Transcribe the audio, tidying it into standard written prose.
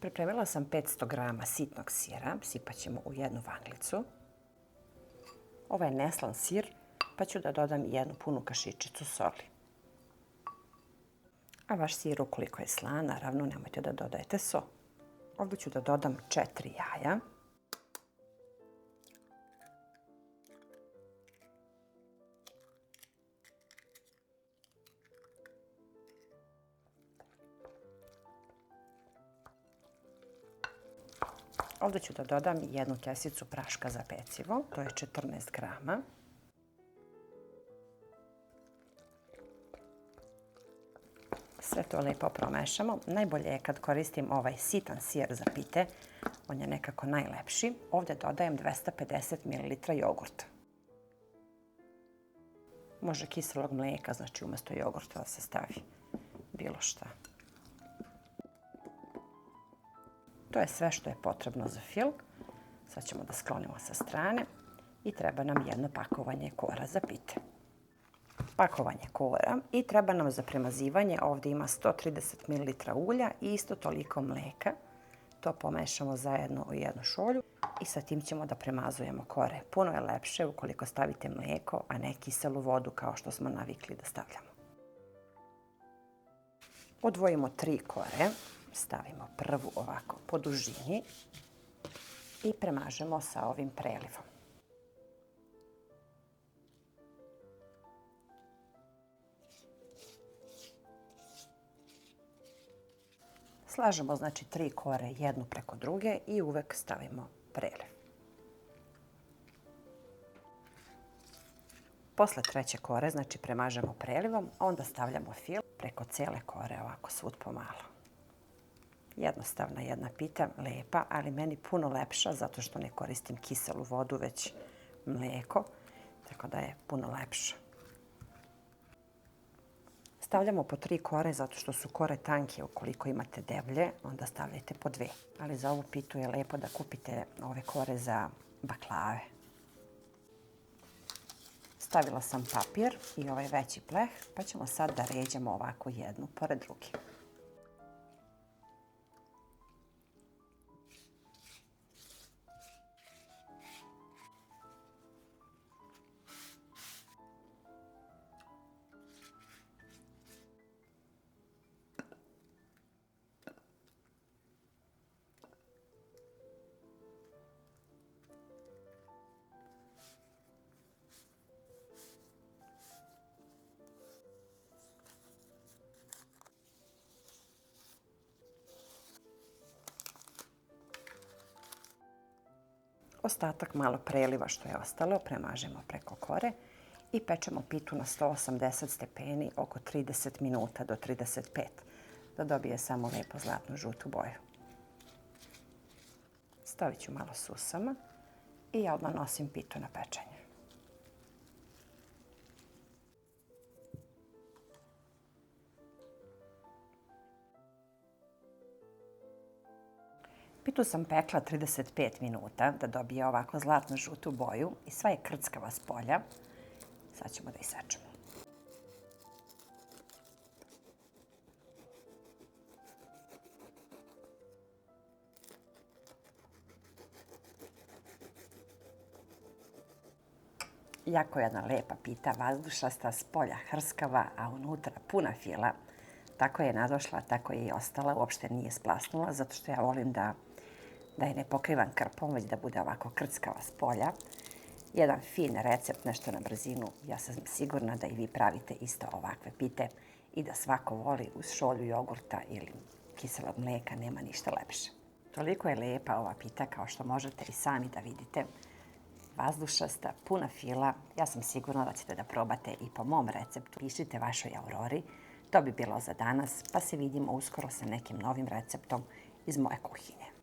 Pripremila sam 500 grama sitnog sira, sipat ćemo u jednu vanglicu. Ovo je neslan sir, pa ću da dodam jednu punu kašičicu soli. A vaš sir, ukoliko je slan, naravno nemojte da dodajete so. Ovdje ću da dodam 4 jaja. Ovdje ću da dodam jednu kesicu praška za pecivo, to je 14 grama. Sve to lijepo promešamo. Najbolje je kad koristim ovaj sitan sir za pite, on je nekako najlepši. Ovdje dodajem 250 ml jogurta. Može kiselog mlijeka, znači umjesto jogurta da se stavi bilo šta. To je sve što je potrebno za fil. Sad ćemo da sklonimo sa strane i treba nam jedno pakovanje kora za pite. Pakovanje kora i treba nam za premazivanje, ovdje ima 130 ml ulja i isto toliko mlijeka. To pomešamo zajedno u jednu šolju i sa tim ćemo da premazujemo kore. Puno je lepše ukoliko stavite mlijeko, a ne kiselu vodu kao što smo navikli da stavljamo. Odvojimo 3 kore. Stavimo prvu ovako po dužini i premažemo sa ovim prelivom. Slažemo znači 3 kore jednu preko druge i uvek stavimo preliv. Posle treće kore znači premažemo prelivom, onda stavljamo fil preko cijele kore ovako svud pomalo. Jednostavna jedna pita, lepa, ali meni puno lepša zato što ne koristim kiselu vodu, već mlijeko, tako da je puno lepša. Stavljamo po 3 kore zato što su kore tanke. Ukoliko imate deblje, onda stavljajte po 2. Ali za ovu pitu je lepo da kupite ove kore za baklave. Stavila sam papir i ovaj veći pleh, pa ćemo sad da ređamo ovako jednu pored druge. Ostatak malo preliva što je ostalo premažemo preko kore i pečemo pitu na 180 stepeni oko 30 minuta do 35 da dobije samo lijepo zlatnu žutu boju. Stavit ću malo susama i ja odmah nosim pitu na pečenje. Pitu sam pekla 35 minuta da dobije ovako zlatno žutu boju i sva je krckava s polja. Sad ćemo da isečemo. Jako jedna lepa pita, vazdušasta, s polja hrskava, a unutra puna fila. Tako je nadošla, tako je i ostala, uopšte nije splasnula, zato što ja volim da je ne pokrivam krpom, već da bude ovako krckava s polja. Jedan fin recept, nešto na brzinu. Ja sam sigurna da i vi pravite isto ovakve pite i da svako voli uz šolju jogurta ili kiselog mlijeka, nema ništa lepše. Toliko je lijepa ova pita kao što možete i sami da vidite. Vazdušasta, puna fila. Ja sam sigurna da ćete da probate i po mom receptu. Pišite vašoj Aurori. To bi bilo za danas, pa se vidimo uskoro sa nekim novim receptom iz moje kuhinje.